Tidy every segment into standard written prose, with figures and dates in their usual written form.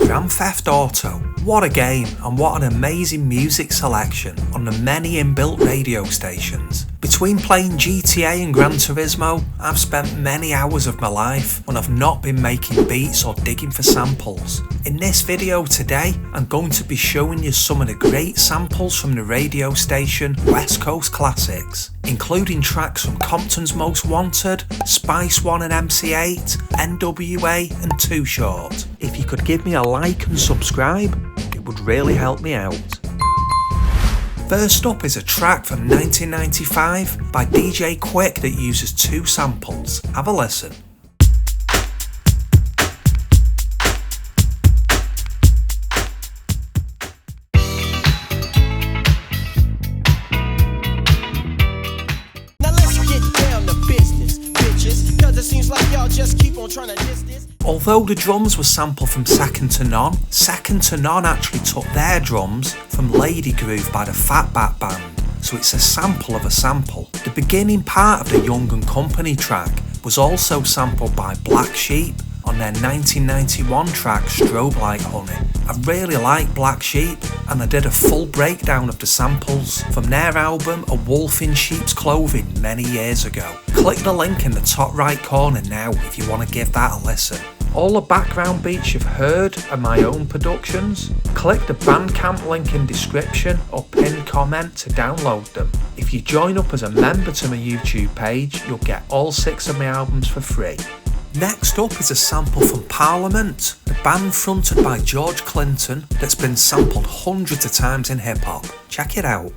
Grand Theft Auto. What a game, and what an amazing music selection on the many inbuilt radio stations. Between playing GTA and Gran Turismo, I've spent many hours of my life when I've not been making beats or digging for samples. In this video today, I'm going to be showing you some of the great samples from the radio station West Coast Classics, including tracks from Compton's Most Wanted, Spice One and MC8, N.W.A and Too Short. If you could give me a like and subscribe, it would really help me out. First up is a track from 1995 by DJ Quik that uses two samples. Have a listen. Now let's get down to business, bitches, cause it seems like y'all just keep on trying to diss this. Although the drums were sampled from Second to None actually took their drums from Lady Groove by the Fatback Band, so it's a sample of a sample. The beginning part of the Young and Company track was also sampled by Black Sheep on their 1991 track Strobe Like Honey. I really like Black Sheep, and I did a full breakdown of the samples from their album A Wolf in Sheep's Clothing many years ago. Click the link in the top right corner now if you want to give that a listen. All the background beats you've heard are my own productions. Click the Bandcamp link in description or pinned comment to download them. If you join up as a member to my YouTube page, you'll get all 6 of my albums for free. Next up is a sample from Parliament, the band fronted by George Clinton that's been sampled hundreds of times in hip hop. Check it out.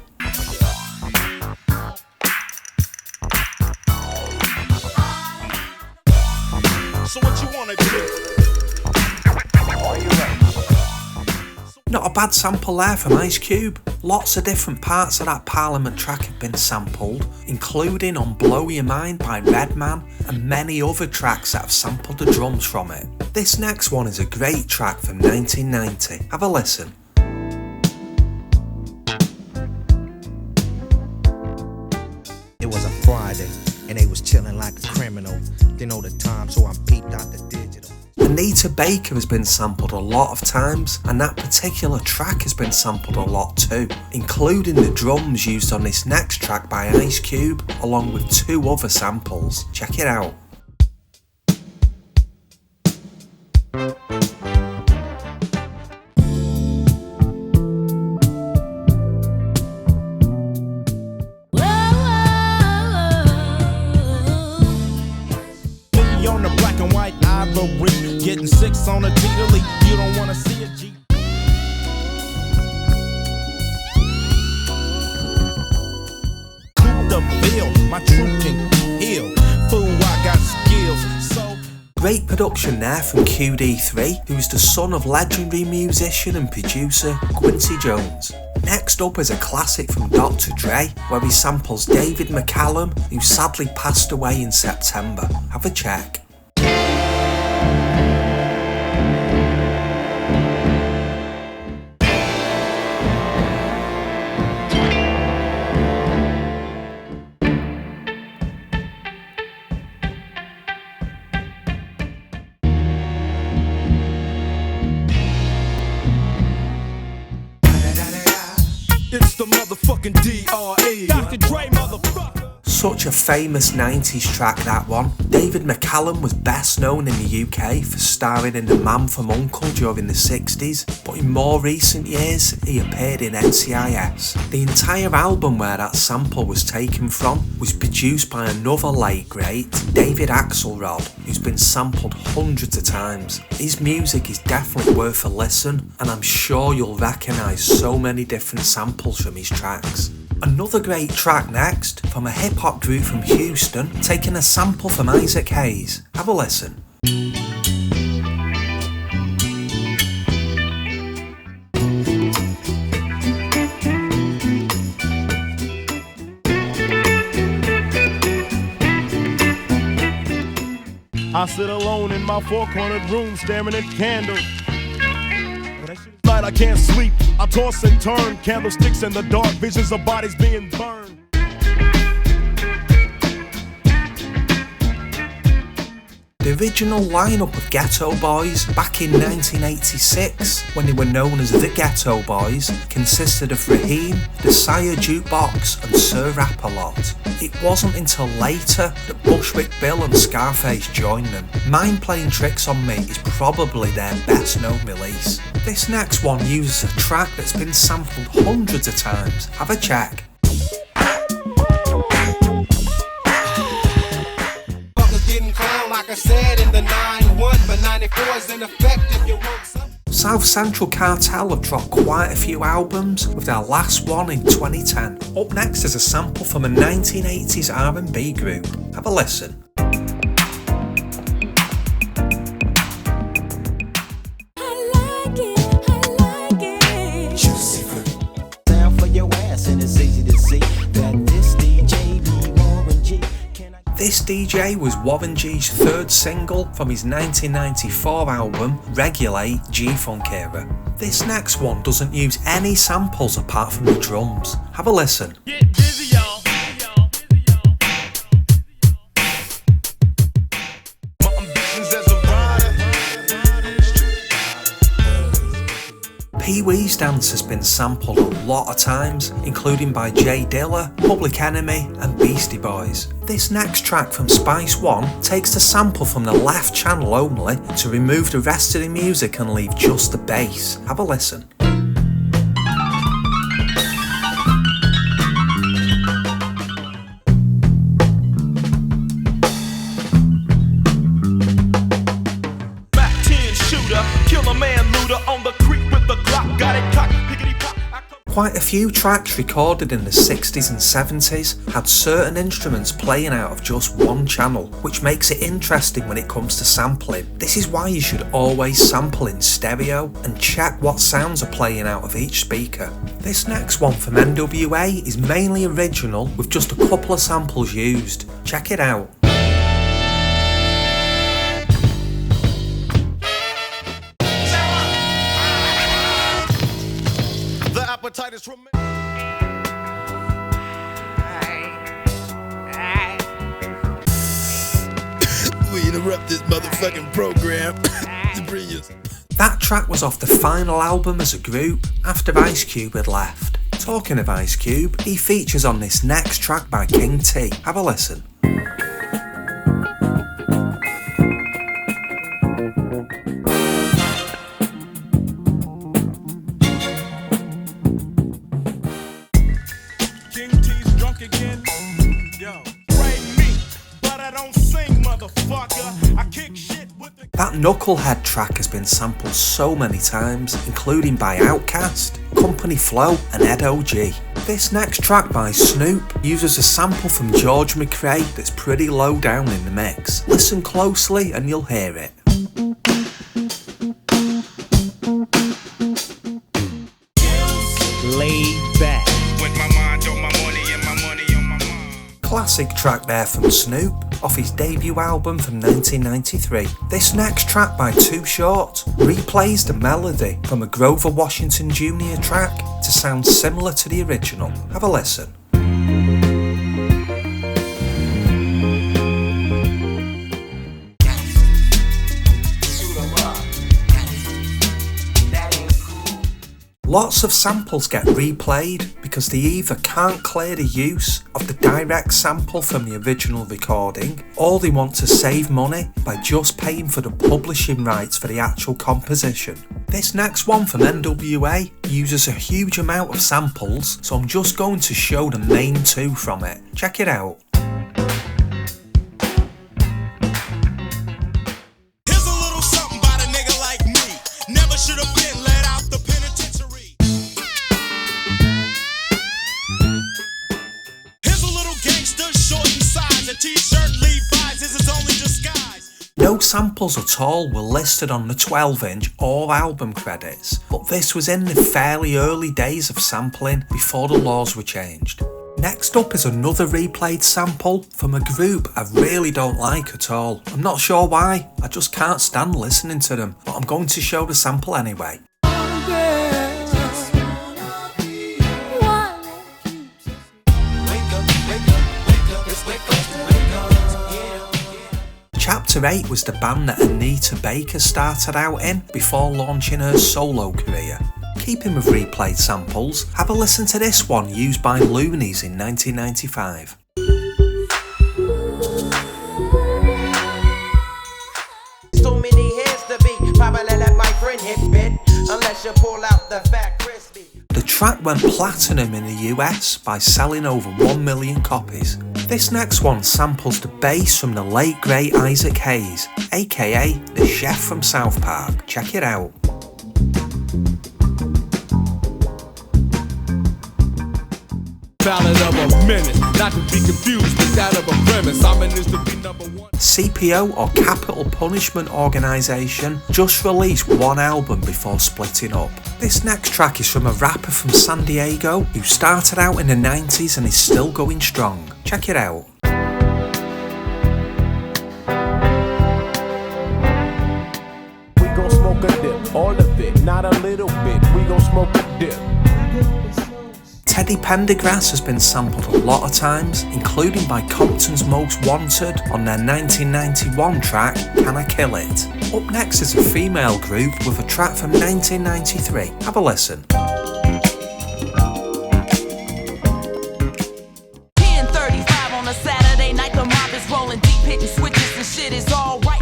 So what you wanna do? Are you ready? Not a bad sample there from Ice Cube. Lots of different parts of that Parliament track have been sampled, including on Blow Your Mind by Redman and many other tracks that have sampled the drums from it. This next one is a great track from 1990. Have a listen. It was a Friday, and they was chilling like a criminal. Didn't know the time, so I peeped out the digital. Anita Baker has been sampled a lot of times, and that particular track has been sampled a lot too, including the drums used on this next track by Ice Cube, along with 2 other samples. Check it out. On the black and white ivory, getting 6 on a T-Lee. You don't wanna see a G. Coupe the bill, my truth can heal. Fool, I got skills, so. Great production there from QD3, who's the son of legendary musician and producer Quincy Jones. Next up is a classic from Dr. Dre, where he samples David McCallum, who sadly passed away in September. Have a check. It's the motherfucking D.R.E. Dr. Dre, motherfucker. Such a famous 90s track, that one. David McCallum was best known in the UK for starring in The Man from U.N.C.L.E. during the 60s, but in more recent years he appeared in NCIS. The entire album where that sample was taken from was produced by another late great, David Axelrod, who's been sampled hundreds of times. His music is definitely worth a listen, and I'm sure you'll recognise so many different samples from his tracks. Another great track next, from a hip hop group from Houston, taking a sample from Isaac Hayes. Have a listen. I sit alone in my 4-cornered room staring at candles. Night I can't sleep, I toss and turn, candlesticks in the dark, visions of bodies being burned. The The original lineup of Geto Boys back in 1986, when they were known as the Geto Boys, consisted of Raheem, the Sire Jukebox and Sir Rap-A-Lot. It wasn't until later that Bushwick Bill and Scarface joined them. Mind Playing Tricks on Me is probably their best known release. This next one uses a track that's been sampled hundreds of times. Have a check. South Central Cartel have dropped quite a few albums, with their last one in 2010. Up next is a sample from a 1980s R&B group. Have a listen. This DJ was Warren G's third single from his 1994 album Regulate G-Funk Era. This next one doesn't use any samples apart from the drums. Have a listen. Get busy, y'all. Pee Wee's Dance has been sampled a lot of times, including by Jay Dilla, Public Enemy and Beastie Boys. This next track from Spice One takes the sample from the left channel only to remove the rest of the music and leave just the bass. Have a listen. Back 10 shooter, kill a man looter on the creek with the Glock, got it cocked, pickety pop. Quite a few tracks recorded in the 60s and 70s had certain instruments playing out of just one channel, which makes it interesting when it comes to sampling. This is why you should always sample in stereo and check what sounds are playing out of each speaker. This next one from N.W.A is mainly original with just a couple of samples used. Check it out. We interrupt this motherfucking program to bring you. That track was off the final album as a group after Ice Cube had left. Talking of Ice Cube, he features on this next track by King T. Have a listen. That Knucklehead track has been sampled so many times, including by Outkast, Company Flow and Ed O.G. This next track by Snoop uses a sample from George McRae that's pretty low down in the mix. Listen closely and you'll hear it. Laid back. With my mind on my money and my money on my mind. Classic track there from Snoop, off his debut album from 1993. This next track by Too Short replays the melody from a Grover Washington Jr. track to sound similar to the original. Have a listen. Lots of samples get replayed because they either can't clear the use of the direct sample from the original recording, or they want to save money by just paying for the publishing rights for the actual composition. This next one from N.W.A uses a huge amount of samples, so I'm just going to show the main two from it. Check it out. Here's a little something about a nigga like me. Never should have been let out the penitentiary. Here's a little gangster, short in size. A t-shirt Levi's is his only disguise. No samples at all were listed on the 12-inch or album credits, but this was in the fairly early days of sampling before the laws were changed. Next up is another replayed sample from a group I really don't like at all. I'm not sure why, I just can't stand listening to them, but I'm going to show the sample anyway. Chapter Chapter 8 was the band that Anita Baker started out in before launching her solo career. Keeping with replayed samples, have a listen to this one used by Luniz in 1995. So many heads to be, probably let my friend hit bit, unless you pull out the fat crispy. The track went platinum in the US by selling over 1 million copies. This next one samples the bass from the late great Isaac Hayes, aka the chef from South Park. Check it out. Ballad of a minute, not to be confused with that of a premise. I'm in this to be number one. CPO or Capital Punishment Organisation just released one album before splitting up. This next track is from a rapper from San Diego who started out in the 90s and is still going strong. Check it out. We gon' smoke a dip, all of it, not a little bit. We gon' smoke a dip. Teddy Pendergrass has been sampled a lot of times, including by Compton's Most Wanted on their 1991 track, Can I Kill It? Up next is a female group with a track from 1993. Have a listen. 10:35 on a Saturday night, the mob is rolling deep, hitting switches and shit is alright.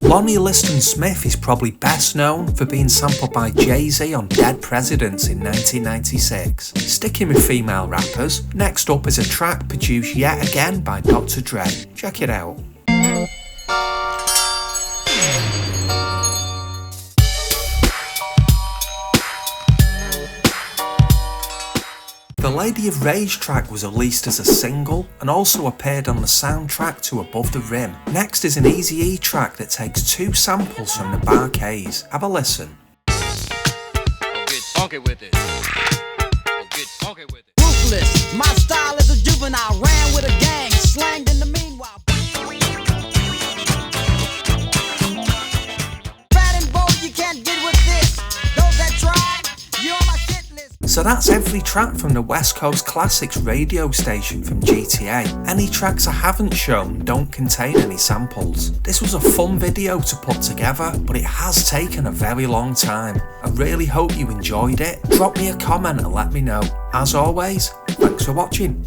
Lonnie Liston Smith is probably best known for being sampled by Jay-Z on Dead Presidents in 1996. Sticking with female rappers, next up is a track produced yet again by Dr. Dre. Check it out. The Lady of Rage track was released as a single and also appeared on the soundtrack to Above the Rim. Next is an Eazy-E track that takes two samples from the Barcades. Have a listen. Get funky with it. Get funky with it. Ruthless, my style is a juvenile, ran with a gang, slanged in the meanwhile. Fat and bold, you can't get with this. Those that tried, you're on my shit list. So that's every track from the West Coast Classics radio station from GTA. Any tracks I haven't shown don't contain any samples. This was a fun video to put together, but it has taken a very long time. I really hope you enjoyed it. Drop me a comment and let me know. As always, thanks for watching.